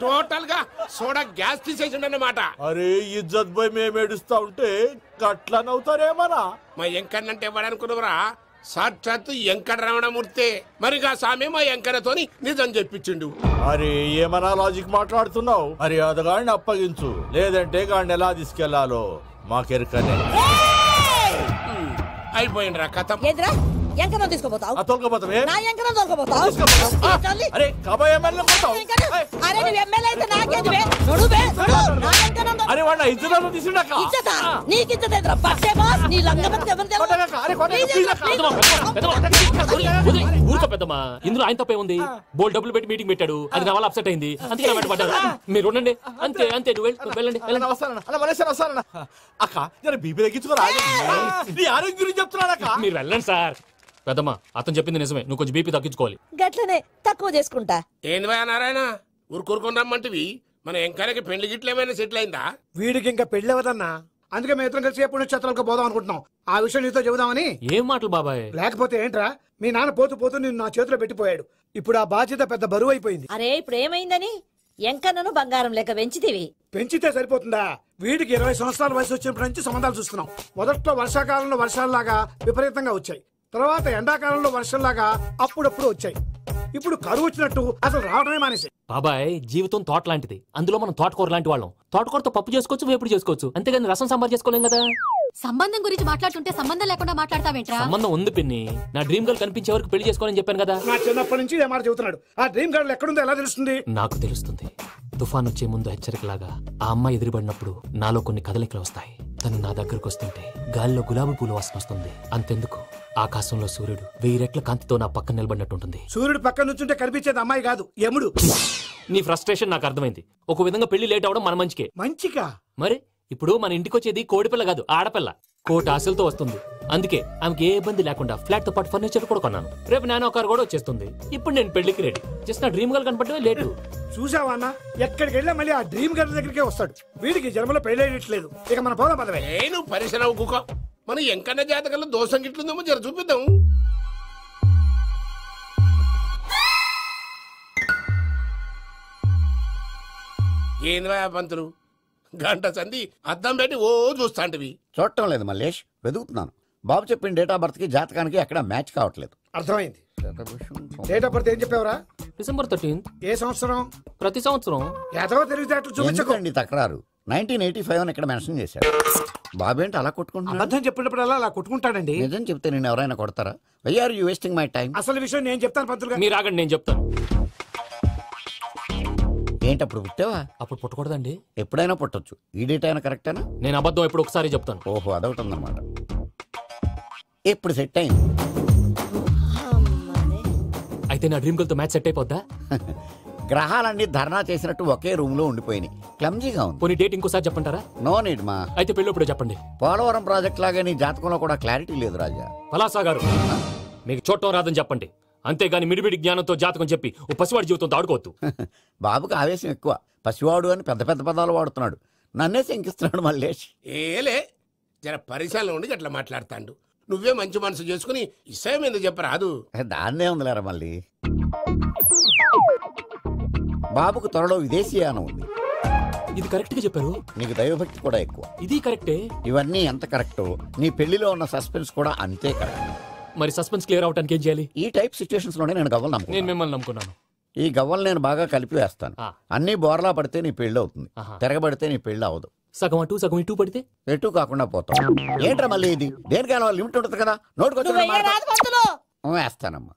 Total గా soda gas తీసేసిండన్నమాట. అరే ఇజ్జత్ పోయి మేము ఏడుస్తా ఉంటే గట్లా నవ్వుతారేమన్నా? మా ఎంకన్నంటే ఎవడనుకున్నావురా? సాక్షాత్ ఎంకట రమణమూర్తే. మరిగా సామె మా ఎంకన్నతోని నిజం చెప్పించిండు. అరే ఏమన్నా లాజిక్ మాట్లాడుతున్నావు? అరే అదగాడిని అప్పగించు, లేదంటే గాడిని ఎలా తీసుకెళ్లాలో మాకెరకనే. అయిపోయిండ్రా కథ. ఎంకరం తీసుకోపోతావు? తొలకపోతావే నా ఎంకరం తొలకపోతావు? అరే కాబోయే ఎమ్మెల్యే కొడతావు? అరే నువ్వు ఎమ్మెల్యే అయితే నాకేది బే? నడు బే నడు. నా ఎంకరం అరే వాడు ఇజ్జత్ తీసిండక. ఇజ్జతా? నీకు ఇజ్జత ఎదురా పట్టే బాస్? నీ లంగమతి ఎవరు ఊరుకో పెద్దమ్మా. ఇందులో ఆయన తప్పే ఉంది. బోల్ డబ్బులు పెట్టి మీటింగ్ పెట్టాడు, అది నా వల్ల అప్సెట్ అయింది, అందుకే నా వెంట పడ్డారు. మీరు ఉండండి, అంతే అంతే. నువ్వు వెళ్ళండి. అక్క నేను బీపీ తగ్గించుకోరా? నీ ఆరోగ్యం గురించి చెప్తున్నాను అక్క. మీరు వెళ్ళండి సార్. పెద్దమ్మా అతను చెప్పింది నిజమే, నువ్వు కొంచెం బీపీ తగ్గించుకోవాలి. గట్లనే తక్కువ చేసుకుంటా. ఏంది భయ నారాయణ ఊరుకూరుకొని రమ్మంటివి? మన ఎంకరకి పెళ్లి గిట్ల ఏమైనా సెటిల్ అయిందా? వీడికి ఇంకా పెళ్లి అవ్వదన్నా, అందుకే మేము ఇద్దరం కలిసి పుణ్యక్షేత్రాలకు పోదాం అనుకుంటున్నాం. ఆ విషయం నీతో చెబుదామని. ఏం మాటలు బాబాయ్? లేకపోతే ఏంట్రా, మీ నాన్న పోతూ పోతూ నిన్ను నా చేతిలో పెట్టిపోయాడు. ఇప్పుడు ఆ బాధ్యత పెద్ద బరువు అయిపోయింది. అరే ఇప్పుడు ఏమైందని? ఎంకన్నను బంగారం లెక్క పెంచితివి. పెంచితే సరిపోతుందా? వీడికి 20 సంవత్సరాల వయసు వచ్చినప్పటి నుంచి సంబంధాలు చూస్తున్నాం. మొదట్లో వర్షాకాలంలో వర్షాలలాగా విపరీతంగా వచ్చాయి, తర్వాత ఎండాకాలంలో వర్షంలాగా అప్పుడప్పుడు వచ్చాయి. ఇప్పుడు కరువు వచ్చినట్టు అసలు రావడమే మానేసి. బాబాయ్ జీవితం తోట లాంటిది, అందులో మనం తోటకూర లాంటి వాళ్ళం. తోటకూరతో పప్పు చేసుకోవచ్చు, వేపుడు చేసుకోవచ్చు, అంతేగాని రసం సాంబార్ చేసుకోలేం కదా. సంబంధం గురించి మాట్లాడుతుంటే సంబంధం లేకుండా మాట్లాడతావేంట్రా? సంబంధం ఉంది పిన్ని. నా డ్రీమ్ గర్ల్ కనిపించే వరకు పెళ్లి చేసుకోవాలని చెప్పాను కదా. నా చిన్నప్పటి నుంచి ఏ మాట చెబుతున్నాడు. ఆ డ్రీమ్ గర్ల్ ఎక్కడుందో ఎలా తెలుస్తుంది? నాకు తెలుస్తుంది. తుఫాన్ వచ్చే ముందు హెచ్చరికలాగా ఆ అమ్మాయి ఎదురుపడినప్పుడు నాలో కొన్ని కదలికలు వస్తాయి. తను నా దగ్గరకు వస్తుంటే గాలిలో గులాబీ పూలు వాసన వస్తుంది. అంతెందుకు, ఆకాశంలో సూర్యుడు 1000 రెట్ల కాంతితో నా పక్కన నిలబడినట్టుంటుంది. సూర్యుడు పక్కన నుంచుంటే కనిపించేది అమ్మాయి కాదు, యముడు. నీ ఫ్రస్ట్రేషన్ నాకు అర్థమైంది. ఒక విధంగా పెళ్లి లేట్ అవడం మన మంచికే. మంచిగా? మరి ఇప్పుడు మన ఇంటికి వచ్చేది కోడిపిల్ల కాదు, ఆడపిల్ల. కోటి ఆశలతో వస్తుంది. అందుకే ఆమెకి ఏ ఇబ్బంది లేకుండా ఫ్లాట్ తో పాటు ఫర్నిచర్ కూడా కొన్నాను. రేపు నానో కారు కూడా వచ్చేస్తుంది. ఇప్పుడు నేను పెళ్లికి రెడీ. జస్ట్ నా డ్రీమ్ గర్ల్ కనపడమే లేటు. చూసావా అన్న, ఎక్కడికి వెళ్ళా మళ్ళీ ఆ డ్రీమ్ గర్ల్ దగ్గరికే వస్తాడు. వీడికి జన్మలో పెళ్ళేయట్లేదు. ఇక మన పోదాం పదవే. నేను పరిశ్రమ కుక మన ఎంకన్న జాతకంలో దోషం గిట్లుందేమో జర చూపిద్దాం. ఏంది పంతులు గంట సంధి అద్దం పెట్టి ఓ చూస్తాంటివి? చూడటం లేదు మల్లేష్, వెతుకుతున్నాను. బాబు చెప్పిన డేట్ ఆఫ్ బర్త్ కి జాతకానికి ఎక్కడ మ్యాచ్ కావట్లేదు. అర్థమైంది. డేట్ ఆఫ్ బర్త్ ఏం చెప్పావురా? December 13th. ఏ సంవత్సరం? ప్రతి సంవత్సరం. ఎదవ తెలివితేటలు చూపించకండి. తక్రారు 1985 అని ఇక్కడ మెన్షన్ చేశాడు. బాబేంటి అలా కొట్టుకుంటున్నాడు? అబద్ధం చెప్పినప్పుడు అలా కొట్టుకుంటాడండి. నిజం చెప్తే నేను ఎవరైనా కొడతారా? Why are you wasting my time? అసలు విషయం నేను చెప్తాను పంతులు గారు. మీరు ఆగండి, నేను చెప్తాను. ఏంటి అప్పుడు పుట్టావా? అప్పుడు పుట్టకూడదండి. ఎప్పుడైనా పుట్టొచ్చు. ఈ డేట్ అయినా కరెక్టేనా? నేను అబద్ధం ఎప్పుడు ఒకసారి చెప్తాను. ఓహో అదొకటి ఉందన్నమాట. ఎప్పుడు సెట్ అయింది? అయితే నా డ్రీమ్ గర్ల్ తో మ్యాచ్ సెట్ అయిపోద్దా? గ్రహాలన్నీ ధర్నా చేసినట్టు ఒకే రూమ్ లో ఉండిపోయినాయి. క్లమ్జీగా ఉంది. పోనీ డేట్ ఇంకోసారి చెప్పంటారా? నో నీడ్ మా. అయితే పెళ్ళప్పుడు చెప్పండి. పోలవరం ప్రాజెక్ట్ లాగా నీ జాతకంలో కూడా క్లారిటీ లేదు రాజా. పలాసా గారు, మీకు చూడటం రాదని చెప్పండి. అంతేగాని మిడిమిడి జ్ఞానంతో జాతకం చెప్పి ఓ పసివాడి జీవితంతో ఆడుకోవద్దు. బాబుకి ఆవేశం ఎక్కువ. పసివాడు అని పెద్ద పెద్ద పదాలు వాడుతున్నాడు. నన్నే శంకిస్తున్నాడు మల్లేష్. ఏలే జర పరిశీలన ఉండి అట్లా మాట్లాడతాండు. నువ్వే మంచి మనసు చేసుకుని ఇష్టం ఎందుకు చెప్పరాదు? దాన్నే ఉందిలేరా మళ్ళీ. బాబుకు త్వరలో విదేశీయానం ఉంది. ఇది కరెక్ట్ గా చెప్పారు. నీకు దైవభక్తి కూడా ఎక్కువ. ఇది కరెక్టే. ఇవన్నీ ఎంత కరెక్టో నీ పెళ్లిలో ఉన్న సస్పెన్స్ కూడా అంతే కరెక్ట్. మరి సస్పెన్స్ క్లియర్ అవడానికి ఏం చేయాలి? ఈ టైప్ సిచ్యువేషన్స్ లోనే నేను గవ్వలు నమ్ముకున్నాను. నేను మిమ్మల్ని నమ్ముకున్నాను. ఈ గవ్వలు నేను బాగా కలిపి వేస్తాను. అన్ని బోర్లా పడితే నీ పెళ్లి అవుతుంది, తిరగబడితే నీ పెళ్లి అవదు. సగం అటు సగం ఇటు పడితే ఎటు కాకుండా పోతాం. ఏంట్రా మళ్ళీ ఇది? దేనికైనా లిమిట్ ఉంటుంది కదా. నోటుకొచ్చి వేస్తానమ్మా.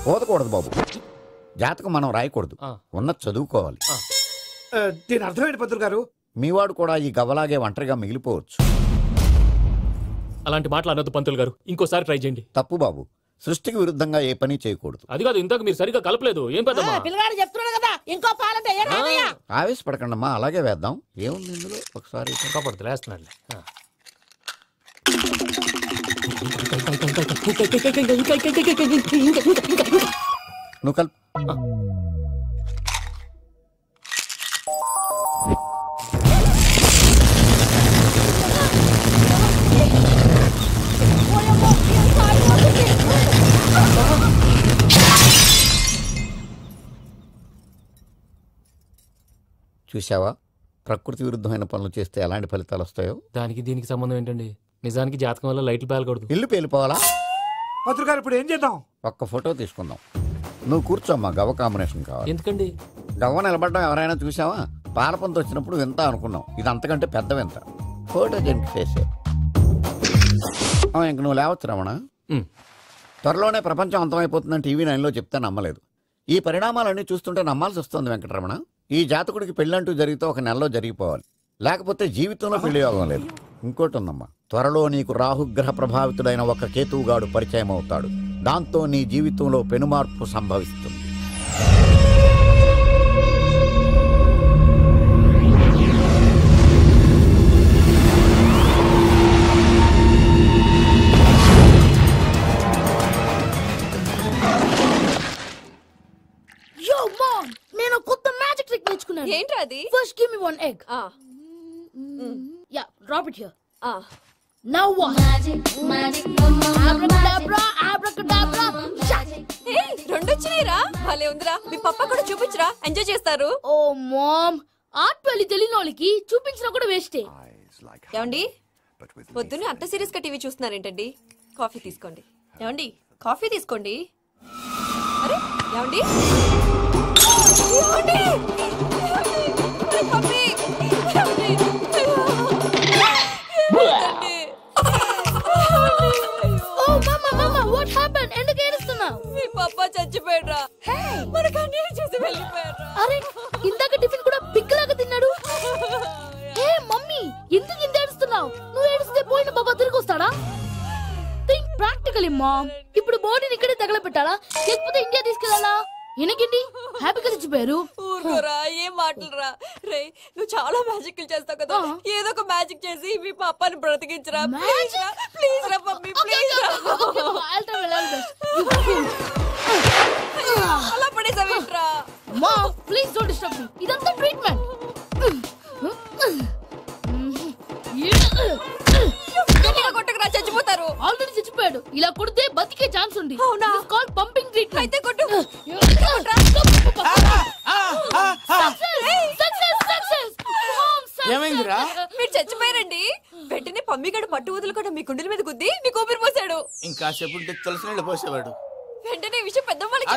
పోదకూడదు బాబు. జాతకం మనం రాయకూడదు, ఉన్నది చదువుకోవాలి. దీని అర్థమైంది పంతులు గారు. మీవాడు కూడా ఈ గవ్వలాగే ఒంటరిగా మిగిలిపోవచ్చు. అలాంటి మాటలు అనొద్దు పంతులు గారు. ఇంకోసారి ట్రై చేయండి. తప్పు బాబు. సృష్టికి విరుద్ధంగా ఏ పని చేయకూడదు. అది కాదు, ఇంతకు మీరు సరిగ్గా కలపలేదు. ఏం పెద్దమ్మా? పిల్లగాడు చెప్తున్నాడు కదా ఇంకో పాలంటే ఏ రాదయ్య. ఆవేశపడకండమ్మా, అలాగే వేద్దాం. ఏముంది ఇందులో? ఒకసారి కాపాడుతు వేస్తున్నాడు. నువ్వు కల్ చూసావా, ప్రకృతి విరుద్ధమైన పనులు చేస్తే ఎలాంటి ఫలితాలు వస్తాయో. దానికి దీనికి సంబంధం ఏంటండి? నిజానికి జాతకం వల్ల లైట్లు పేలకూడదు. ఇల్లు పేలిపోవాలా? పత్రికారు ఇప్పుడు ఏం చేద్దాం? ఒక్క ఫోటో తీసుకుందాం. నువ్వు కూర్చోమ్మా, గవ్వ కాంబినేషన్ కావాలి. ఎందుకండి? గవ్వ నిలబడ్డం ఎవరైనా చూసావా? పాలపంత వచ్చినప్పుడు వింత అనుకున్నాం, ఇది అంతకంటే పెద్ద వింత. ఫోటో జంక్ చేసే ఇంక నువ్వు లేవచ్చు రమణ. త్వరలోనే ప్రపంచం అంతమైపోతుందని టీవీ 9లో చెప్తే నమ్మలేదు. ఈ పరిణామాలన్నీ చూస్తుంటే నమ్మాల్సి వస్తుంది వెంకటరమణ. ఈ జాతకుడికి పెళ్ళంటూ జరిగితే ఒక నెలలో జరిగిపోవాలి, లేకపోతే జీవితంలో పెళ్లి యోగం లేదు. ఇంకోటి ఉందమ్మా, త్వరలో నీకు రాహుగ్రహ ప్రభావితుడైన ఒక కేతువుగాడు పరిచయం అవుతాడు. దాంతో నీ జీవితంలో పెనుమార్పు సంభవిస్తుంది. Yo, mom! నేను కొత్త మ్యాజిక్ ట్రిక్ నేర్చుకున్నాను. ఏంట్రా అది? First give me one egg. Yeah, drop it here. Now what? Abracadabra, abracadabra. ఏయ్, రెండు వచ్చినాయిరా. భలే ఉందిరా. మీ పప్ప కూడా చూపించరా, ఎంజాయ్ చేస్తారు. Oh, mom. ఆర్ట్ పెళ్లి తెలియని వాళ్ళకి చూపించినా కూడా వేస్టే. ఏమండి, పొద్దున్నే అంత సీరియస్ గా టీవీ చూస్తున్నారేంటండి? కాఫీ తీసుకోండి. ఏమండి, కాఫీ తీసుకోండి. అరే ఏమండి, ఏమండి? అరే పప్పి, ఏమండి? ఏమండి? Oh, mama, what happened? ఎందుకు ఏడుస్తున్నావు? మీ పప్ప చచ్చిపోయాడ్రా. మనకు అన్యాయం చేసి వెళ్ళిపోయాడ్రా. అరే ఇందాక టిఫిన్ కూడా పిక్కలాగా తిన్నాడు. ఏ మమ్మీ, ఎందుకు ఇంత ఏడుస్తున్నావు? నువ్వు ఏడిస్తే పోయిన బాబా తిరిగి వస్తాడా? Think practically mom. ఇప్పుడు బాడీని ఇక్కడే తగలబెట్టాలా లేకపోతే ఇండియా తీసుకెళ్లాలా? ఎనకండి హ్యాపీగా తెచ్చిపోయారు. ఊరుకోరా, ఏం మాటలురా. రే, నువ్వు చాలా మ్యాజిక్ చేస్తావు కదా, ఏదో ఒక మ్యాజిక్ చేసి మీ పాపాని బ్రతికించరా. ప్లీజ్ రా మమ్మీ, ప్లీజ్ రా. అలా పడేసావేంట్రా? Mom please don't disturb me. ఇదంతా ట్రీట్మెంట్. కొట్టకురా, చచ్చిపోతారు. ఆల్రెడీ చచ్చిపోయాడు. ఇలా కొడితే బతికే ఛాన్స్ ఉంది. అవునా? It's called pumping treatment. అయితే కొట్టు. ఏమైందిరా? మీరు చచ్చిపోయారండి. వెంటనే పమ్మిగాడు పట్టు వదులుకుండా మీ గుండెల మీద గుద్ది మీకు ఊపిరి పోసాడు. ఇంకా సేపు తులసి నీళ్ళు పోసేవాడు. వెంటనే ఈ విషయం పెద్ద వాళ్ళకి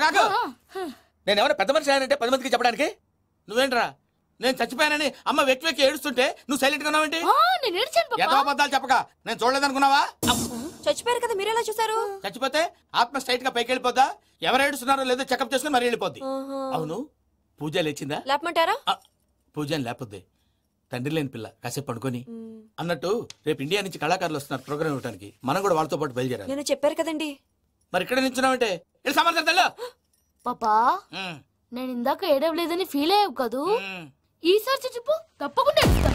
నేను ఎవరైనా పెద్ద మనిషి ఆయనంటే 10 మందికి చెప్పడానికి. నువ్వేంట్రా, నేను చచ్చిపోయానని అమ్మ వెక్కి వెక్కి ఏడుస్తుంటే నువ్వు సైలెంట్ గా ఉన్నావేంటి? నేను ఏడ్చాను ఎంతో అబద్ధాలు చెప్పక నేను చూడలేదనుకున్నావా? చచ్చిపోయారు కదా, మీరెలా చూసారు? చచ్చిపోతే ఆత్మ స్ట్రైట్ గా పైకి వెళ్ళిపోద్దా? ఎవరు ఏడుస్తున్నారో లేదో చెకప్ చేసుకుని మరీ వెళ్ళిపోద్ది. అవును, పూజ లేచిందా? లేపమంటారా? పూజ లేకపోద్ది. తండ్రి లేని పిల్ల, కాసేపు పడుకొని. అన్నట్టు రేపు ఇండియా నుంచి కళాకారులు వస్తున్నారు ప్రోగ్రామ్ ఇవ్వడానికి. మనం కూడా వాళ్ళతో పాటు బయలుదేరాలి. నేను చెప్పారు కదండి. మరి ఇక్కడ నిల్చున్నావంటే సమాధానం. పాపా, నేను ఇందాక ఏడవలేదని ఫీల్ అయ్యావు కదూ? ఈసారి చచ్చిపో, తప్పకుండా ఏడుస్తా.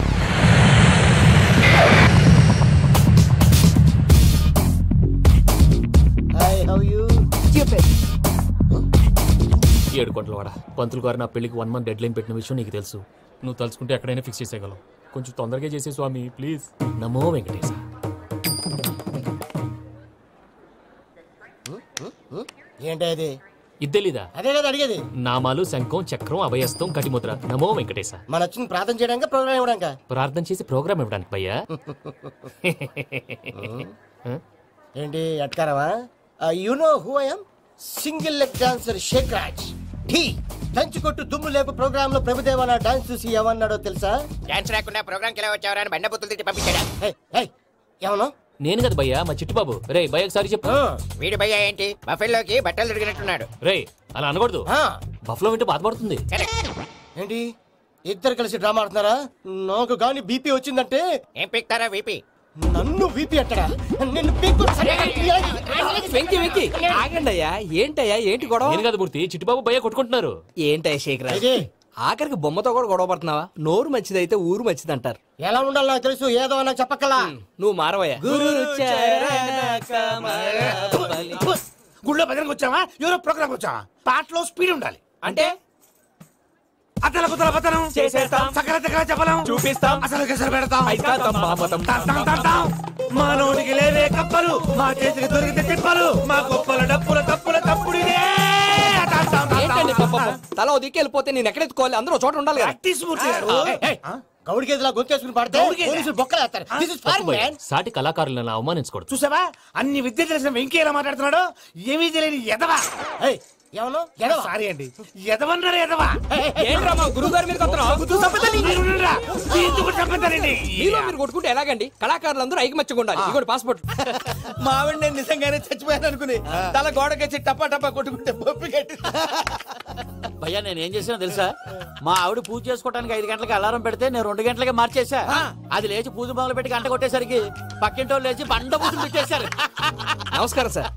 7 కోట్ల వాడ పంతులు గారు నా పెళ్లికి 1 మంత్ డెడ్ లైన్ పెట్టిన విషయం నీకు తెలుసు. నువ్వు తలుచుకుంటే ఎక్కడైనా ఫిక్స్ చేసేయగలవు. కొంచెం తొందరగా చేసే స్వామి ప్లీజ్. నమో వెంకటేశ. ఏంటది? ఇద్దెలీదా? అదే కదా అడిగేది. నామాలు, శంఖం, చక్రం, అభయస్తం, కటిముద్ర. నమో వెంకటేశ. మన వచ్చింది ప్రార్థన చేయడానికి, ప్రోగ్రామ్ ఇవ్వడానికి. ప్రార్థన చేసి ప్రోగ్రామ్ ఇవ్వడానికి భయ్యా. ఏంటి ఎట్కారవా? You know who I am? Single leg dancer Sheikh Raj. టీ దంచి కొట్టు దుమ్ము లేపు ప్రోగ్రామ్ లో ప్రభుదేవ నా డాన్స్ చూసి ఏమన్నాడో తెలుసా? డాన్స్ రాకుండా ప్రోగ్రామ్ కి ఎలా వచ్చావరా అని బండ బుద్ధులు తిట్టి పంపించాడా? ఏమన్నా? నేను కదా భయ్యా, మా చిట్టుబాబు. రే భయ్య ఒకసారి చెప్పు. వీడి భయ్యా ఏంటి బఫెల్లోకి బట్టలు తిరిగినట్టున్నాడు. రే అలా అనకూడదు, బఫ్లో వింటే బాధపడుతుంది. ఏంటి ఇద్దరు కలిసి డ్రామా ఆడుతున్నారా? నాకు గాని బీపీ వచ్చిందంటే ఏం పీక్తారా వీపీ? నన్ను వీపీ అట్టడా నిన్ను పీక్కు వెంకి వెంకి ఆగండి అయ్యా ఏంటయ్యా ఏంటి గొడవ నేను కదా మూర్తి చిట్టుబాబు భయ్య కొట్టుకుంటున్నారు. ఏంటయ్యా శేఖర్ ఆఖరికి బొమ్మతో కూడా గొడవ పడుతున్నావా? నోరు మంచిదైతే ఊరు మంచిది అంటారు. ఎలా ఉండాలో నాకు తెలుసు, ఏదో నాకు చెప్పక్కలా. నువ్వు మారవయ్యా. గుళ్ళో భజనకు వచ్చావా ఎవరో ప్రోగ్రామ్ వచ్చావా? పాటలో స్పీడ్ ఉండాలి. అంటే అతల కుతల పతనం చేసేస్తాం, సకల దగ్గర చెప్పలేం, చూపిస్తాం, అసలు గసలు పెడతాం, అయితాం, బాపతం. మా నోటికి లేవే కప్పలు, మా చేతికి దొరికితే తిప్పలు, మా గొప్పల డప్పుల తప్పుల తప్పుడిదే. ఏంటండి పాపం? తల ఓ దిక్కు వెళ్ళిపోతే నేను ఎక్కడెత్తుకోవాలి? అందరూ చోట ఉండాలి కదా. గౌడికి ఎదులా గొంతేసుకుని పడితే పోలీసులు బొక్కలేస్తారు. This is foreign, man. సాటి కళాకారులను అవమానించకూడదు. చూసావా అన్ని విద్య తెలిసిన వెంకీ ఎలా మాట్లాడుతున్నాడు? ఏమీ తెలియని ఎదవా. ఎవరు సారీ అండి, ఎదవన్నారు ఎదవా. ఏంట్రా మా గురువు గారి మీద మీలో మీరు కొట్టుకుంటే ఎలాగండి? కళాకారులందరూ ఐకమత్యంగా ఉండాలి. ఇదిగోటి పాస్పోర్ట్. మా ఆవిడ నేను నిజంగానే చచ్చిపోయాను అనుకుని తల గోడకొచ్చి టపా టపా కొట్టుకుంటే బొప్పి కట్టి. భయ్యా నేను ఏం చేసినా తెలుసా? మా ఆవిడ పూజ చేసుకోవడానికి 5 గంటలకి అలారం పెడితే నేను 2 గంటలకే మార్చేసా. అది లేచి పూజ మొదలు పెట్టి గంట కొట్టేసరికి పక్కింటో లేచి బండ పూజలు పెట్టేశారు. నమస్కారం సార్.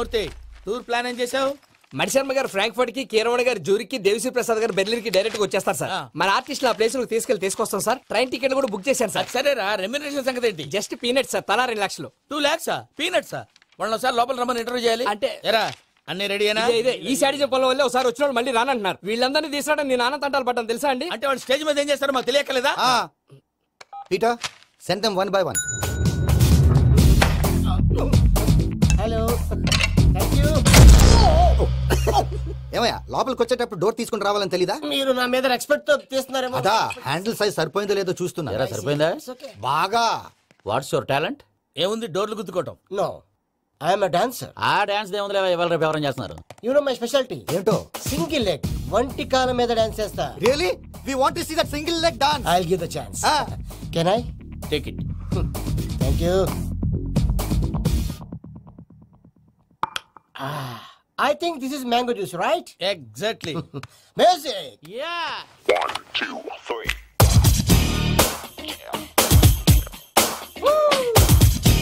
మూర్తి టూర్ ప్లాన్ ఏం చేసావు? మణిశర్మ గారు ఫ్రాంక్ఫర్ట్ కి, కీరవాణి గారు జూరికి, దేవిశ్రీ ప్రసాద్ గారు బెర్లిన్ కి డైరెక్ట్ గా వచ్చేస్తారు సార్. మన ఆర్టిస్ట్ ఆ ప్లేస్ తీసుకొస్తాం సార్. ట్రైన్ టికెట్ కూడా బుక్ చేశాను సార్. సరేరా, రెమ్యూనరేషన్ సంగతి ఏంటి? జస్ట్ పీనట్స్ సార్, తలా 2 లక్షలు. 2 lakhs పీనట్సా? వాళ్ళని ఒకసారి లోపల రమ్మని ఇంటర్వ్యూ చేయాలి. అంటే ఎరా అన్ని రెడీ అయినా? ఇదే ఈ సాడి చెప్పడం వల్ల ఒకసారి వచ్చిన వాళ్ళు మళ్ళీ రానంటున్నారు. వీళ్ళందరినీ తీసుకురావడం నేను నాన్న తంటాలు పడ్డాను తెలుసా అండి. అంటే వాళ్ళు స్టేజ్ మీద ఏం చేస్తారో మాకు తెలియకలేదా? Peter send them 1 by 1. Hello thank you. ఏమయ్యా లోపలికి వచ్చేటప్పుడు డోర్ తీసుకుని రావాలని తెలీదా? మీరు నా మీద ఎక్స్పెక్ట్ తో తీస్తున్నారేమో. అదా హ్యాండిల్ సైజ్ సరిపోయిందో లేదో చూస్తున్నా. సరిపోయిందా? బాగా. What's your talent? ఏముంది డోర్లు గుద్దుకోవటం. No I'm dancer. ఆ డాన్స్ దేవుందిలే, ఇవాళ రేపు ఎవరైనా చేస్తున్నారు. యు నో మై స్పెషాలిటీ ఏంటో? సింగిల్ లెగ్, వంటి కాలం మీద డాన్స్ చేస్తా. Really we want to see that single leg dance. I will give the chance. Can I take it? Thank you. I think this is mango juice, right? Exactly. Music. Yeah. 1, 2, 3.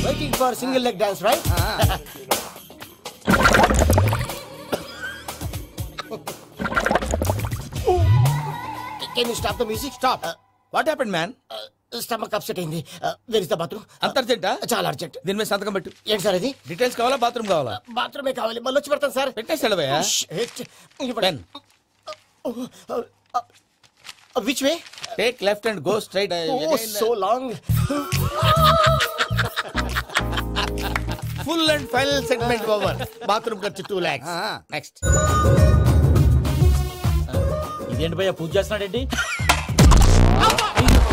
Waiting for single leg dance, right? Can you stop the music? Stop. What happened, man? Stomach upset అయింది. Where is the bathroom? అంత అర్జెంటా? చాలా urgent. దీని మీద సంతకం పెట్టు. ఏంటి sir ఇది? Details కావాలా బాత్రూమ్ కావాలా? బాత్రూమే కావాలి. మళ్ళీ వచ్చి పెడతాను sir. పెట్టేసాడవయ్యా. Which way? Take left and go straight. Oh, so long. Full and final segment over. Bathroom ఖర్చు 2 lakhs. Next. ఇదేంటి భయ్యా పూజ చేస్తున్నాడేంటి?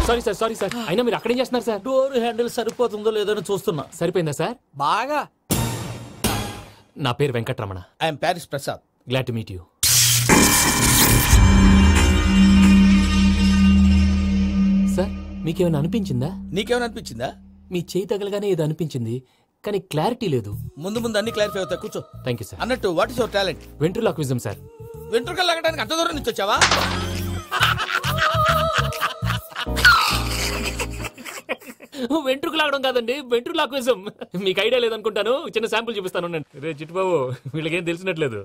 సారీ సార్ అయినా మీరు అక్కడేం చేస్తున్నారు సార్? డోర్ హ్యాండిల్ సరిపోతుందో లేదో చూస్తున్నా. సరిపోయిందా సార్? బాగా. నా పేరు Venkataramana. I'm Paris Prasad. Glad to meet you. Sir మీకేమైనా అనిపించిందా? నీకేమైనా అనిపించిందా? మీ చేయి తగలగానే ఏదో అనిపించింది, కానీ క్లారిటీ లేదు. ముందు ముందు అన్ని క్లారిఫై అవుతాయి, కూర్చో. Thank you sir. అన్నట్టు what is your talent? Ventriloquism sir. వెంట్రుకలు లాగడానికి అంత దూరం నుంచి వచ్చావా? వెంట్రుకు లాగడం కాదండి, వెంట్రులాక్విజం. మీకు ఐడియా లేదనుకుంటాను, చిన్న శాంపుల్ చూపిస్తాను. రే చిట్టుబాబు, వీళ్ళకేం తెలిసినట్లేదు.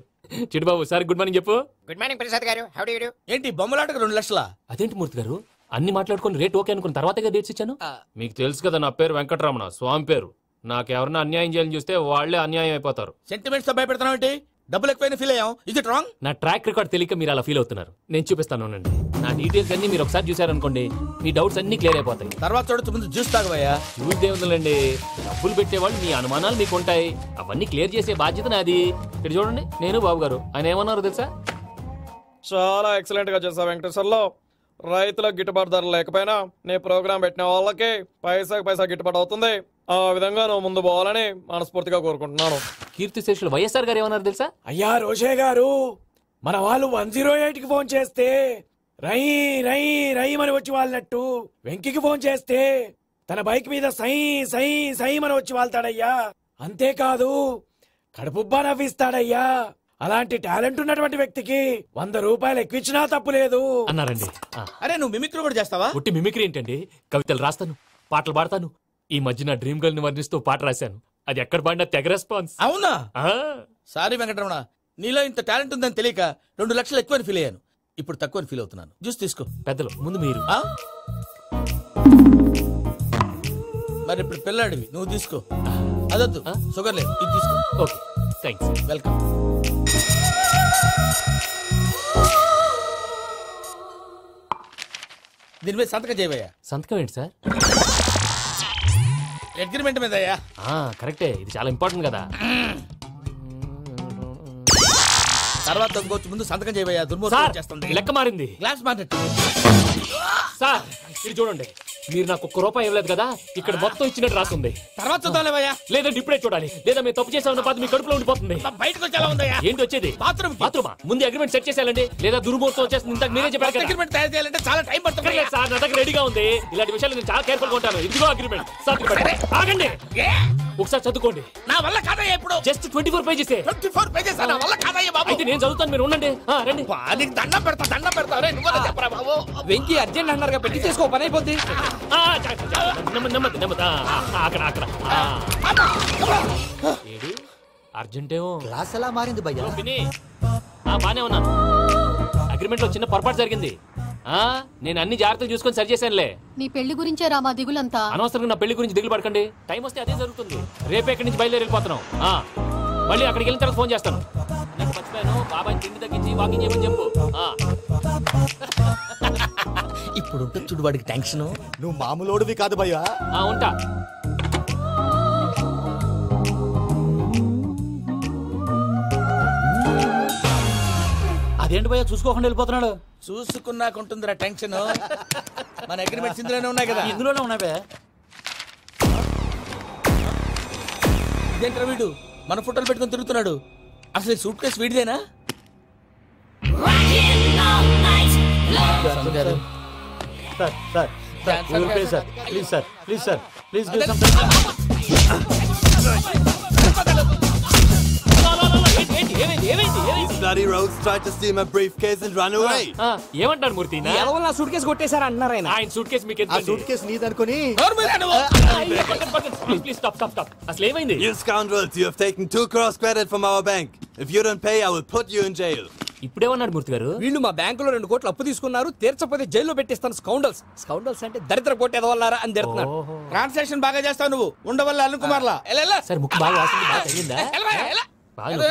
చిట్టుబాబు సార్ గుడ్ మార్నింగ్ చెప్పు. Good morning Prasad garu. How do you do? ఏంటి బొమ్మలాటకు 2 లక్షలా? అదేంటి మూర్తి గారు, అన్ని మాట్లాడుకుని రేట్ ఓకే అనుకున్న తర్వాతగా డేట్స్ ఇచ్చాను. మీకు తెలుసు కదా నా పేరు వెంకటరమణ, స్వామి పేరు. నాకెవరన్నా అన్యాయం చేయాలని చూస్తే వాళ్లే అన్యాయం అయిపోతారు. సెంటిమెంట్స్ తో భయపెడతావు ఏంటి? డబ్బులు ఎక్కువైనా ఫీల్ అయ్యాం. ఇది రాంగ్. నా ట్రాక్ రికార్డ్ తెలియక మీరు అలా ఫీల్ అవుతున్నారు. నేను చూపిస్తాను. నా డీటెయిల్స్ అన్ని మీరు ఒకసారి చూసారనుకోండి, మీ డౌట్స్ అన్ని క్లియర్ అయిపోతాయి. తర్వాత చూడొచ్చు, ముందు జ్యూస్ తాగవయ్యా. చూస్తే ఉందండి, డబ్బులు పెట్టేవాళ్ళు మీ అనుమానాలు మీకు ఉంటాయి, అవన్నీ క్లియర్ చేసే బాధ్యత నాది. ఇక్కడ చూడండి, నేను బాబు గారు. ఆయన ఏమన్నారు తెలుసా? చాలా ఎక్సలెంట్ గా చేసావు వెంకటేశ్వర్లో. రైతులకు గిట్టుబాటు ధర లేకపోయినా నీ ప్రోగ్రాం పెట్టిన వాళ్ళకి పైసాకి పైసా గిట్టుబాటు అవుతుంది. ఆ విధంగా నువ్వు ముందు పోవాలని మనస్ఫూర్తిగా కోరుకుంటున్నాను. కీర్తిశేషులు వైఎస్ఆర్ గారు ఏమన్నారు తెలుసా? అయ్యా రోషే గారు, మన వాళ్ళు 108కి ఫోన్ చేస్తే రై రై రై అని వచ్చి వాళ్ళనట్టు, వెంకికి ఫోన్ చేస్తే తన బైక్ మీద సై సై సై అని వచ్చి వాళ్తాడయ్యా. అంతేకాదు కడుపుబ్బా నవ్విస్తాడయ్యా. అలాంటి టాలెంట్ ఉన్నటువంటి వ్యక్తికి 100 రూపాయలు ఎక్కువచ్చినా తప్పు లేదు అన్నారండి. అరే నువ్వు మిమిక్రీ కూడా చేస్తావా? ఒట్టి మిమిక్రీ ఏంటండి, కవితలు రాస్తాను, పాటలు పాడతాను, ఈ మధ్య నా డ్రీమ్ గర్ల్ ని వర్ణిస్తూ పాట రాశాను. అది ఎక్కడ పాడినా తెగ రెస్పాన్స్. అవునా? సారీ వెంకటరమణ, నీలో ఇంత టాలెంట్ ఉందని తెలియక 2 లక్షలు ఎక్కువని ఫీల్ అయ్యాను. ఇప్పుడు తక్కువని ఫీల్ అవుతున్నాను. జ్యూస్ తీసుకో. పెద్దలు ముందు మీరు. మరి ఇప్పుడు పిల్లాడివి, నువ్వు తీసుకో. అదొద్దు, షుగర్ లేదు, ఇది తీసుకో. Okay, thanks. వెల్కమ్. దీని మీద సంతకం చేయవయ్యా. సంతకం ఏంటి సార్? అగ్రిమెంట్ మీద అయ్యా. కరెక్టే, ఇది చాలా ఇంపార్టెంట్ కదా. తర్వాత ఇంకొచ్చి ముందు సంతకం చేయవయ్యా. దుర్మోహం చేస్తుంది. లెక్క మారింది. Glass market. సార్ ఇది చూడండి, మీరు నాకు ₹1 ఇవ్వలేదు కదా, ఇక్కడ మొత్తం ఇచ్చినట్టు రాస్తుంది. తర్వాత చూద్దాంలేవయ్యా. లేదంటే ఇప్పుడే చూడాలి, లేదా మేము తప్పు చేసామన్న బాధ మీ కడుపులో ఉండిపోతుంది. బయటకు వచ్చేలా ఉందయ్యా. ఏంటి వచ్చేది? బాత్రూమా? ముందు అగ్రిమెంట్ సెట్ చేసేయాలండి, లేదా దుర్మూర్తం వచ్చేస్తుంది. ఇంతకు మీరే చెప్పారు కదా. అగ్రిమెంట్ తయారు చేయాలంటే చాలా టైం పడుతుంది సార్. నా దగ్గర రెడీగా ఉంది. ఇలాంటి విషయాలు నేను చాలా కేర్ఫుల్ గా ఉంటాను. ఇదిగో అగ్రిమెంట్. ఆగండి, ఒకసారి చదువుకోండి. నా వల్ల కాదయ్యా. ఇప్పుడు జస్ట్ 24 పేజెస్. 24 పేజెస్ నా వల్ల కాదయ్యా బాబు. అయితే నేను చదువుతాను, మీరు ఉండండి. రండి. నీకు దండం పెడతా. నువ్వు చెప్పరా బాబు. వెంకీ అర్జెంట్ అన్నారు, పెట్టి చేసుకో, పని అయిపోద్ది. అక్కడ అర్జెంటేమో. క్లాస్ ఎలా మారింది భయ్యా? బానే ఉన్నాను. అగ్రిమెంట్ లో చిన్న పొరపాటు జరిగింది. నేను అన్ని జాగ్రత్తలు చూసుకొని సరి చేశానులే. నీ పెళ్లి గురించే రా మా దిగులంతా. అనవసరంగా నా పెళ్లి గురించి దిగులు పడకండి. టైం వస్తే అదే జరుగుతుంది. రేపే ఇక్కడి నుంచి బయలుదేరి వెళ్ళిపోతున్నాం. మళ్ళీ అక్కడికి వెళ్ళిన తర్వాత ఫోన్ చేస్తాను. నాకు మర్చిపోయాను, బాబాయ్ తిండి తగ్గించి వాకింగ్ చేయమని చెప్పు. ఇప్పుడు ఉంటుంది చూడు వాడికి టెన్షన్. నువ్వు మామూలోడివి కాదు భయ్యా. ఉంటా. అదేంటి భయ్యా చూసుకోకుండా వెళ్ళిపోతున్నాడు? చూసుకున్నాకుంటుందిరా టెన్షన్. మన అగ్రిమెంట్స్ ఇందులోనే ఉన్నాయి కదా. ఇందులోనే ఉన్నాయి. ఇదేంట్రా వీడు మన ఫోటోలు పెట్టుకుని తిరుగుతున్నాడు? అసలు సూట్ కేసు వీడిదేనా? ఏమంటారు మూర్తి? నా సూట్ కేసు కొట్టేశారు అంటున్నారు ఆయన. ఆయన సూట్ కేసు మీకు సూట్ కేసు నీదనుకుని. అసలు ఏమైంది? You scoundrels, you have taken 2 crores credit from our bank. If you don't pay, I will put you in jail. ఇప్పుడేమన్నాడు మూర్తి గారు? వీళ్ళు మా బ్యాంకులో 2 కోట్లు అప్పు తీసుకున్నారు, తీర్చకపోతే జైల్లో పెట్టిస్తాను. స్కౌండల్స్ అంటే దరిద్ర పోటీ ఎదవల్లారా అని తిడుతున్నారు. ట్రాన్సాక్షన్ బాగా చేస్తావు నువ్వు. ఉండవల్ల అరుణ్ కుమార్ లా. సార్ ముక్కు బాగా వాసింది, బాగా తగిలిందా?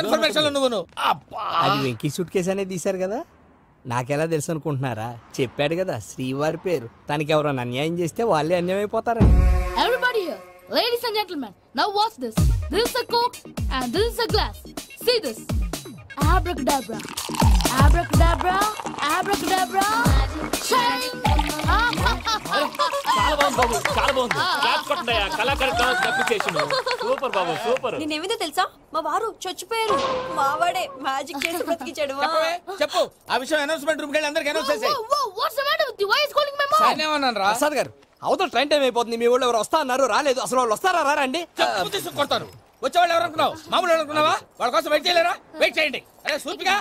ఇన్ఫర్మేషన్ నువ్వు. అది వెంకీ సూట్ కేసు అనేది తీశారు కదా, నాకెలా తెలుసు అనుకుంటున్నారా? చెప్పాడు కదా శ్రీవారి పేరు. తనకి ఎవరైనా అన్యాయం చేస్తే వాళ్ళే అన్యాయం అయిపోతారని. Everybody here, ladies and gentlemen, now watch this. This is a Coke and this is a glass. See this. Abracadabra, abracadabra, abracadabra. చాలా బాగుంది బాబు, చాలా బాగుంది. క్లాప్స్ కొట్టండి. కళాకారు అప్లికేషన్ సూపర్ బాబు, సూపర్. నేనేమిందో తెలుసా, మా వారు చచ్చిపోయారు. మావాడే మ్యాజిక్ చేసి బ్రతికించాడు. చెప్పు ఆ విషయం. అనౌన్స్మెంట్ రూమ్ కెళ్ళి అందరికి అనౌన్స్ చేసేయ్. What's the matter with you? Why is calling my mom? నేనేమన్నాను రా ప్రసాద్ గారు, అవతల ట్రైన్ టైం అయిపోతుంది. మీ వాళ్ళు ఎవరు వస్తా అన్నారు, రాలేదు. అసలు వాళ్ళు వస్తారా రారండి? కొడతారు. వచ్చేవాళ్ళు ఎవరు అనుకున్నావు? మామూలు అనుకున్నావా? వాళ్ళ కోసం వెయిట్ చేయలేరా? వెయిట్ చేయండి. అరే సూపిగా.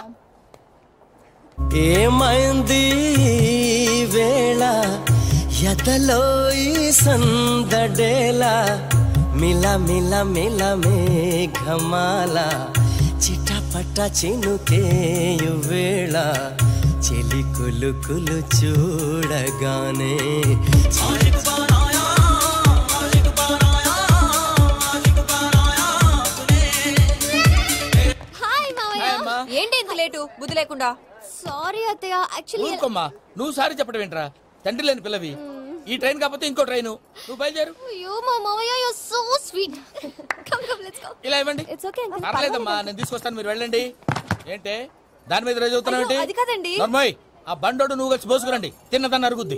ఏమైంది వేళ ఎదలో ఈ సందడేలా మిల మిల మిల మేఘమాల చిటపట చినుకేయు వేళ చెలి కులు కులు చూడగానే ఏంటి ఇంత లేటు? బుద్ధి లేకుండా. సారీ అత్తయ్య, యాక్చువల్లీ ఊరుకోమ్మా. నువ్వు సారీ చెప్పడం ఏంట్రా? తండ్రి లేని పిల్లవి. ఈ ట్రైన్ కాకపోతే ఇంకో ట్రైన్. నువ్వు బయలుదేరు. అయ్యో మా మామయ్య, you are so sweet. Come come let's go. ఇలా ఇవ్వండి. ఇట్స్ ఓకే అండి. పర్లేదమ్మా, నేను తీసుకొస్తాను, మీరు వెళ్ళండి. ఏంటే దాని మీద రోజు అవుతున్నావు? అది కాదండి. నర్మయ్, ఆ బండోడు నువ్వు కలిసి పోసుకురండి. తిన్నదాన్ని అరుగుద్ది.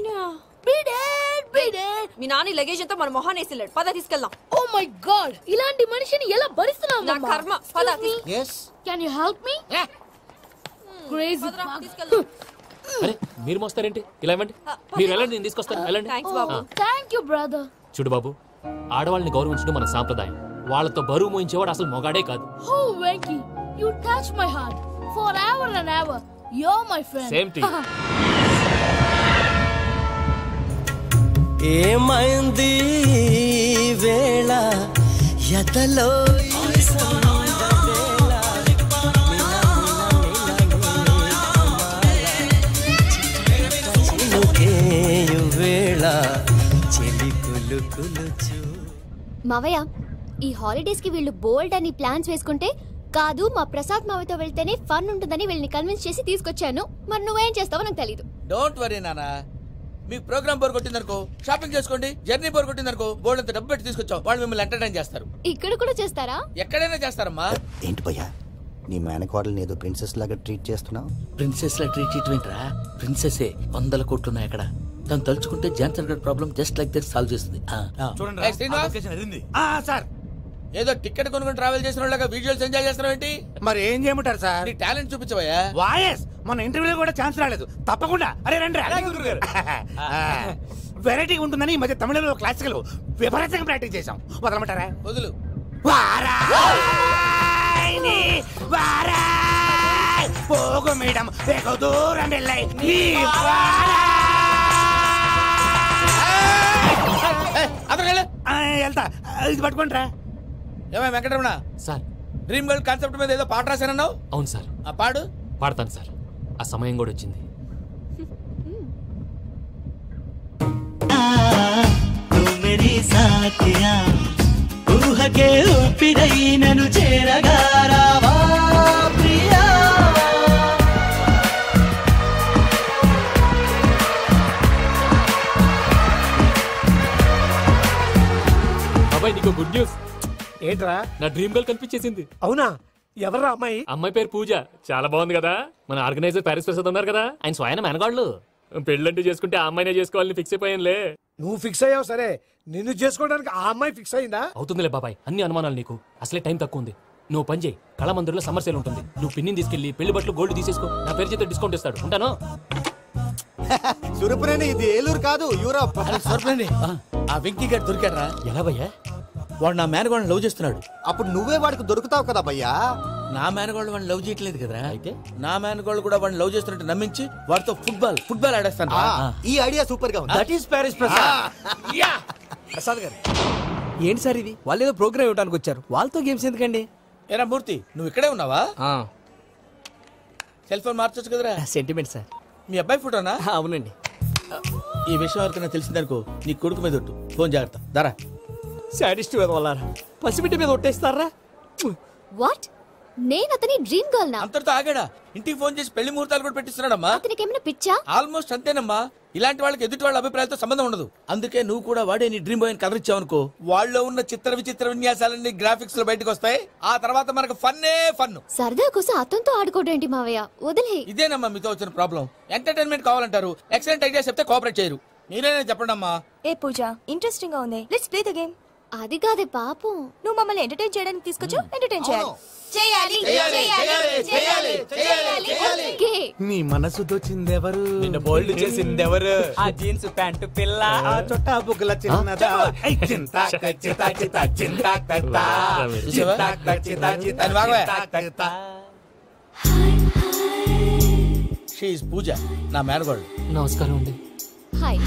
మీ నాని లగేజ్ అంతా మన మొహాన్ని వేసిల్లాడు. పద తీసుకెళ్దాం. ఓ మై గాడ్, ఇలాంటి మనిషిని ఎలా భరిస్తున్నావు? నా కర్మ. పద. yes Can you help me? Crazy. అరే మీరు మోస్తారేంటి? ఇలా ఇవ్వండి. మీరు వెళ్ళండి, నేను తీసుకొస్తాను. వెళ్ళండి. Thank you brother. చూడు బాబు, ఆడవాళ్ళని గౌరవించడం మన సాంప్రదాయం. వాళ్ళతో బరువు మోయించేవాడు అసలు మొగాడే కాదు. Oh Venky, you touch my heart forever and ever. You're my friend. Same to you. ఏమైంది వేళ ఎదలో ఈ సందడేల చిలుకేయు వేళ చెలి కులుకులుచు. మావయ్య ఈ హాలిడేస్ కి వీళ్ళు బోల్డ్ అని ప్లాన్స్ వేసుకుంటే కాదు మా ప్రసాద్ మావయ్యతో వెళ్తేనే ఫన్ ఉంటుందని వీళ్ళని కన్విన్స్ చేసి తీసుకొచ్చాను. మరి నువ్వేం చేస్తావో నాకు తెలీదు. డోంట్ వరీ నానా, మీకు ప్రోగ్రామ్ బోర్ కొట్టిందనుకో షాపింగ్ చేసుకోండి, జర్నీ బోర్ కొట్టిందనుకో బోర్డు అంత డబ్బు పెట్టి తీసుకొచ్చాం, వాళ్ళు మిమ్మల్ని ఎంటర్టైన్ చేస్తారు. ఇక్కడ కూడా చేస్తారా? ఎక్కడైనా చేస్తారమ్మా. ఏంటి భయ్యా నీ మేనకోడల్ని ఏదో ప్రిన్సెస్ లాగా ట్రీట్ చేస్తున్నావు? ప్రిన్సెస్ లా ట్రీట్ చేయటమేంట్రా? ప్రిన్సెస్సే 100 కోట్లు ఉన్నాయి అక్కడ. తను తలుచుకుంటే జాన్సన్ గడ్ problem just like that solve చేస్తుంది. ఏయ్ శ్రీనివాస్, సార్ ఏదో టికెట్ కొనుక్కొని ట్రావెల్ చేసిన వాళ్ళగా విజువల్స్ ఎంజాయ్ చేస్తున్నావు ఏంటి? మరి ఏం చేయమంటారు సార్? నీ టాలెంట్ చూపించవయ్యా. వాయస్ మన ఇంటర్వ్యూలో కూడా ఛాన్స్ రాలేదు. తప్పకుండా అరే రండి వెరైటీ ఉంటుందని ఈ మధ్య తమిళంలో క్లాసికల్ విపరీతంగా ప్రాక్టీస్ చేసాం. వదలమంటారా? వదులు. పోగు మేడం వెగు దూరం వెళ్ళాయి. వెళ్తా ఇది పట్టుకుంటారా? ఏమై Venkataramana sir, dream girl concept మీద ఏదో పాట రాశానన్నావు? అవును సార్. ఆ పాడు. పాడతాను సార్, ఆ సమయం కూడా వచ్చింది. మేరీ సాథియా ఊహకే ఊపిరై నన్ను చేరగా రావా ప్రియా. బాబాయ్ నీకు గుడ్ న్యూస్. ఏంట్రా? నా డ్రీమ్ గర్ల్ కనిపించేసింది. అవునా? ఎవరా అమ్మాయి? అమ్మాయి పేరు పూజ. చాలా బాగుంది కదా. మన ఆర్గనైజర్ ప్యారిస్ ప్రసాద్ ఉన్నారు కదా, ఆయన స్వయం మెనగాళ్ళు. పెళ్ళంటూ చేసుకుంటే ఆ అమ్మాయినే చేసుకోవాలని ఫిక్స్ అయిపోయానులే. నువ్వు ఫిక్స్ అయ్యావు సరే, నిన్ను చేసుకోవడానికి ఆ అమ్మాయి ఫిక్స్ అయిందా? అవుతుందిలే బాబాయ్, అన్ని అనుమానాలు నీకు. అసలే టైం తక్కువ ఉంది. నువ్వు పని చేయి, కళామందిర్లో సమ్మర్ సేల్ ఉంటుంది. నువ్వు పిన్నిని తీసుకెళ్లి పెళ్లి బట్టలు గోల్డ్ తీసేసుకో. నా పేరు చేత డిస్కౌంట్ ఇస్తాడు. ఉంటాను. సురపురేని ఇది ఏలూరు కాదు, యూరోప్. ఆ వెంకీ గారు దొరికాడరా? ఎలా భయ్యా? వాడు నా మేనగోళ్ళని లవ్ చేస్తున్నాడు. అప్పుడు నువ్వే వాడికి దొరుకుతావు కదా భయ్యా. నా మేనగోళ్ళు వాడిని లవ్ చేయట్లేదు కదరా. అయితే నా మేనగోళ్ళు కూడా వాడిని లవ్ చేస్తున్నట్టు నమ్మించి వాడితో ఫుట్బాల్ ఆడేస్తాను. ఈ ఐడియా సూపర్ గా ఉంది. That is Paris Prasad. Prasad గారు ఏంటి సార్ ఇది? వాళ్ళు ఏదో ప్రోగ్రామ్ ఇవ్వడానికి వచ్చారు, వాళ్ళతో గేమ్స్ ఎందుకండి? ఏరా మూర్తి, నువ్వు ఇక్కడే ఉన్నావా? సెల్ ఫోన్ మార్చొచ్చు కదరా. Sentiment sir. మీ అబ్బాయి ఫోటోనా? అవునండి. ఈ విషయం ఎవరికైనా తెలిసిందనుకో నీ కొడుకు మీద ఒట్టు. ఫోన్ జాగ్రత్త. దారా. సాడిస్ట్ మీద వాళ్ళారా? పసిబిడ్డ మీద ఒట్టేస్తారా? వాట్? నేను అతని డ్రీమ్ గర్ల్ నా? అంతటితో ఆగాడా? ఇంటికి ఫోన్ చేసి పెళ్లి ముహూర్తాలు కూడా పెట్టిస్తున్నాడమ్మా. అతనికి ఏమైనా పిచ్చా? ఆల్మోస్ట్ అంతేనమ్మా. ఇలాంటి వాళ్ళకి ఎదుటి వాళ్ళ అభిప్రాయాలతో సంబంధం ఉండదు. అందుకే నువ్వు కూడా వాడే నీ డ్రీమ్ బాయ్ అని కవర్ ఇచ్చావనుకో, వాళ్ళలో ఉన్న చిత్ర విచిత్ర విన్యాసాలన్నీ గ్రాఫిక్స్ లో బయటకు వస్తాయి. ఆ తర్వాత మనకు ఫన్నే ఫన్. సరదా కోసం అతనితో ఆడుకోవడం ఏంటి మావయ్య? వదిలే. ఇదేనమ్మా మీతో వచ్చిన ప్రాబ్లం. ఎంటర్టైన్మెంట్ కావాలంటారు, ఎక్సలెంట్ ఐడియా చెప్తే కోఆపరేట్ చేయరు. మీరేనా చెప్పండి అమ్మా. ఏ పూజ, ఇంట్రెస్టింగ్ గా ఉంది. Let's play the game. అది కాదే పాపం, నువ్వు మమ్మల్ని ఎంటర్టైన్ చేయడానికి తీసుకొచ్చు. ఎంటర్టైన్ చేయాలి. నీ మనసు దోచిందెవరు? నిన్న బోల్డ్ చేసిందెవరు? ఆ జీన్స్ ప్యాంటు పిల్ల, ఆ చొట్టా బుగ్గల చిన్నదా. షీ ఇస్ పూజ, నా మేనగోళ్ళు. నమస్కారం అండి. హాయ్.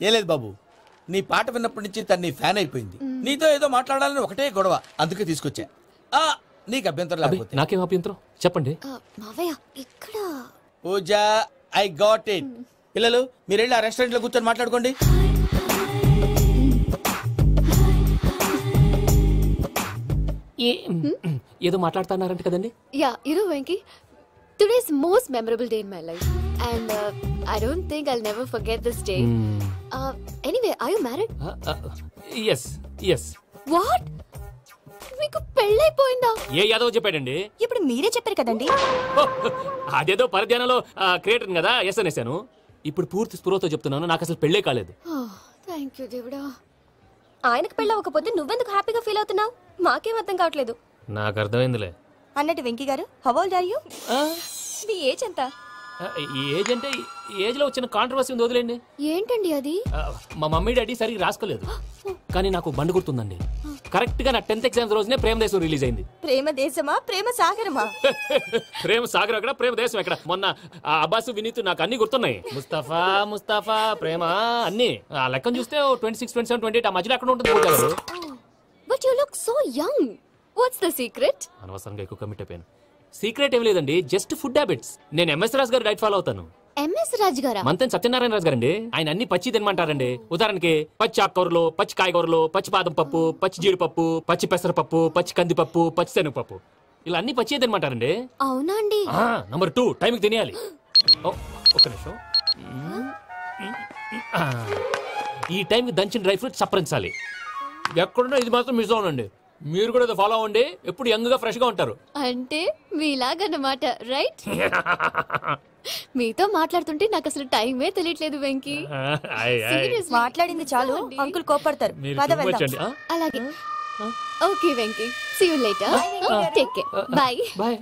ఏ లేదు బాబు, నీ పాట విన్నప్పటి నుంచి తను నీ ఫ్యాన్ అయిపోయింది. నీతో ఏదో మాట్లాడాలని ఒకటే గొడవ, అందుకే తీసుకొచ్చా. నీకు అభ్యంతరం లేకపోతే. నాకేం అభ్యంతరం చెప్పండి. మావయ్య ఇక్కడ. పూజ, ఐ గాట్ ఇట్. పిల్లలు మీరు వెళ్ళి ఆ రెస్టారెంట్ లో కూర్చొని మాట్లాడుకోండి. ఏదో మాట్లాడుతున్నారంట కదండి. Yeah, you know Venky, today is most memorable day in my life and I don't think I'll never forget this day. Anyway, are you married? yes. What? మీకు పెళ్ళైపోయిందా? ఏ యాదవ్ చెప్పాడండి? ఇప్పుడు మీరే చెప్పారు కదండి. అదేదో పరధ్యానంలో క్రియేటర్ కదా ఎస్ అనేసాను. ఇప్పుడు పూర్తి స్పృహతో చెప్తున్నాను, నాకు అసలు పెళ్ళే కాలేదు. థ్యాంక్ యూ దేవుడా. ఆయనకు పెళ్ళవకపోతే నువ్వెందుకు హ్యాపీగా ఫీల్ అవుతున్నావు? మాకేం అర్థం కావట్లేదు. నాకు అర్థమైందిలే. అన్నట్టు Venky garu, how old are you? మీ ఏజ్ ఎంత? ఏజ్ అంటే ఏజ్ లో వచ్చిన కాంట్రవర్సీ ఉంది, వదిలేండి. ఏంటండి అది? మా మమ్మీ డాడీ సరిగ్గా రాసుకోలేదు, కానీ నాకు బండి గుర్తుందండి. కరెక్ట్ గా నా 10th ఎగ్జామ్స్ రోజునే ప్రేమ దేశం రిలీజ్ అయింది. ప్రేమ దేశమా ప్రేమ సాగరమా? ప్రేమ సాగరం ఎక్కడ, ప్రేమ దేశం ఎక్కడ? మొన్న అబ్బాసు వినీత్ నాకు అన్ని గుర్తున్నాయి. ముస్తఫా ముస్తఫా ప్రేమ అన్ని ఆ లెక్కను చూస్తే 26, 27, 28 ఆ మధ్యలో ఎక్కడ ఉంటుంది పూజ గారు? But you look so young. What's the secret? అనవసరంగా ఎక్కువ కమిట్ అయిపోయాను. సీక్రెట్ ఏం లేదండి, జస్ట్ ఫుడ్ హ్యాబిట్స్. నేను ఎంఎస్ రాజు గారు డైట్ ఫాలో అవుతాను. ఎంఎస్ రాజు గారా? మంతెన్ సత్యనారాయణ రాజు గారండి. ఆయన అన్ని పచ్చి తినమంటారండి. ఉదాహరణకి పచ్చి ఆకుకూరలు, పచ్చి కాయగూరలు, పచ్చి బాదం పప్పు, పచ్చి జీడిపప్పు, పచ్చి పెసరపప్పు, పచ్చి కందిపప్పు, పచ్చి శనగపప్పు, ఇలా అన్ని పచ్చి తినమంటారండి. అవునా అండి? నంబర్ 2 టైంకి తినేయాలి. ఒక్క నిమిషం. ఈ టైంకి దంచిన డ్రై ఫ్రూట్స్ సప్పరించాలి. ఎక్కడున్నా ఇది మాత్రం మిస్ అవునండి. మీరు కూడా ఇది ఫాలో అవ్వండి, ఎప్పుడు యంగ్ గా ఫ్రెష్ గా ఉంటారు. అంటే మీలాగన్నమాట, రైట్? మీతో మాట్లాడుతుంటే నాకు అసలు టైమే తెలియట్లేదు వెంకీ. మాట్లాడింది చాలు, అంకుల్ కోపడతారు. అలాగే. Okay Venky, see you later. Take care. Bye bye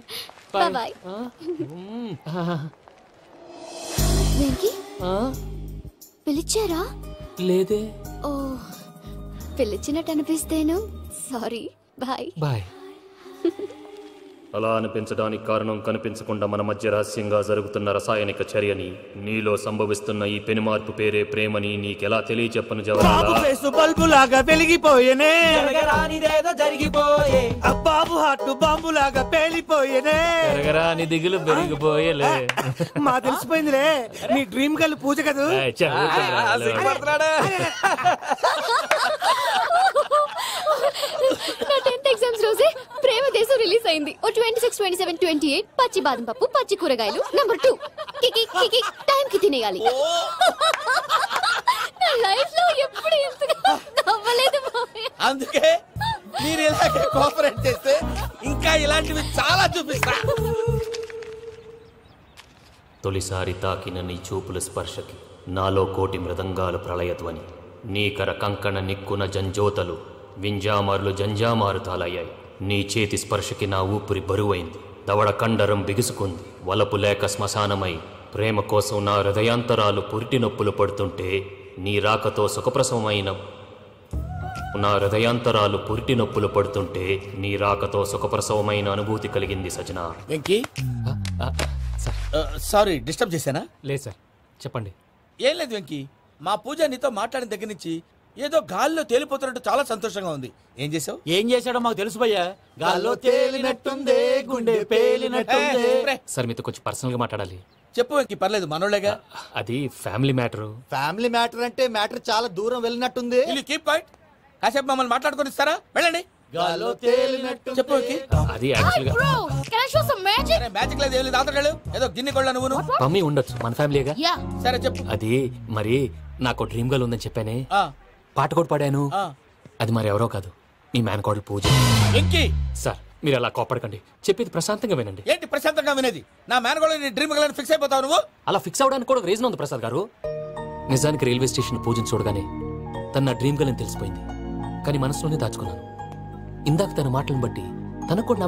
bye. Venky పిలిచారా? లేదే. ఓ, పిలిచినట్టు అనిపిస్తేను సారీ. Bye bye. అలా అనిపించడానికి కారణం కనిపించకుండా మన మధ్య రహస్యంగా జరుగుతున్న రసాయనిక చర్యని, నీలో సంభవిస్తున్న ఈ పెనుమార్పు పేరే ప్రేమని నీకెలా తెలియచెప్పను జవహర్లాల్? బల్బు లాగా వెలిగిపోయేనే, జరిగిపోయే బాబు హార్ట్ బాంబు లాగా పేలిపోయేనే, పెరగరాని దిగులు పెరిగిపోయేలే. మా తెలిసిపోయిందిలే, నీ డ్రీమ్ గర్ల్ పూజ కదా. నా 10th ఎగ్జామ్స్ రోజే ప్రేమ దేశం రిలీజ్ అయింది. 26, 27, 28 పచ్చి బాదం పప్పు, పచ్చి కూరగాయలు. నంబర్ 2 కికి కికి టైం కి తినేయాలి. నా లైఫ్ లో ఎప్పుడు ఇంతగా నవ్వలేదు మామయ్య. అందుకే మీరు ఇలాగే కోఆపరేట్ చేస్తే ఇంకా ఇలాంటివి చాలా చూపిస్తా. తొలిసారి తాకిన నీ చూపుల స్పర్శకి నాలో కోటి మృదంగాలు ప్రళయధ్వని. నీకర కంకణ నిక్కున జంజోతలు వింజామారులు జంజామారు తాలయ్యాయి. నీ చేతి స్పర్శకి నా ఊపిరి బరువైంది. దవడ కండరం బిగుసుకుంది. వలపు లేక శ్మశానమై ప్రేమ కోసం నా హృదయాంతరాలు పురిటి నొప్పులు పడుతుంటే నీ రాకతో సుఖప్రసవమైన నా హృదయాంతరాలు పురిటి నొప్పులు పడుతుంటే నీ రాకతో సుఖప్రసవమైన అనుభూతి కలిగింది సజనా. వెంకీ సారీ డిస్టర్బ్ చేశానా? లేదు సార్, చెప్పండి. ఏం లేదు వెంకీ, మా పూజ నీతో మాట్లాడిన దగ్గర నుంచి ఏదో గాల్లో తేలిపోతున్నట్టు చాలా సంతోషంగా ఉంది. ఏం చేసావు? ఏం చేశాడో మాకు తెలుసు భయ్యా. గాల్లో తేలినట్టుందే, గుండె పేలినట్టుందే. సార్ మీతో కొంచెం పర్సనల్ గా మాట్లాడాలి. చెప్పు వెంకీ, పర్లేదు మనోళ్ళేగా. అది ఫ్యామిలీ మ్యాటర్. ఫ్యామిలీ మ్యాటర్ అంటే మ్యాటర్ చాలా దూరం వెళ్ళినట్టుంది. Keep point. కాసేపు మమ్మల్ని మాట్లాడుకొని ఇస్తారా? వెళ్ళండి. గాల్లో తేలినట్టు చెప్పు వెంకీ. అది యాక్చువల్ గా మ్యాజిక్ లేదు, ఏం లేదు. ఆతడాడు ఏదో గిన్నె కొళ్ళ నువ్వు. మమ్మీ ఉండొచ్చు, మన ఫ్యామిలీగా. సరే చెప్పు. అది మరి నాకు డ్రీమ్ గర్ల్ ఉందని చెప్పానే, పాట కూడా పాడాను. అది మరి ఎవరో కాదు, మీ మేనకోడలు పూజ. సార్ మీరు అలా కోపడకండి, చెప్పేది ప్రశాంతంగా వినండి. ఏంటి ప్రశాంతంగా వినేది? నా మేనకోడలు డ్రీమ్ గర్ల్ ఫిక్స్ అయిపోతావు నువ్వు. అలా ఫిక్స్ అవడానికి కూడా రీజన్ ఉంది ప్రసాద్ గారు. నిజానికి రైల్వే స్టేషన్ పూజను చూడగానే తన నా డ్రీమ్ గర్ల్ అని తెలిసిపోయింది. కానీ మనసులోనే దాచుకున్నాను. ఇందాక తన మాటలను బట్టి తనకు కూడా నా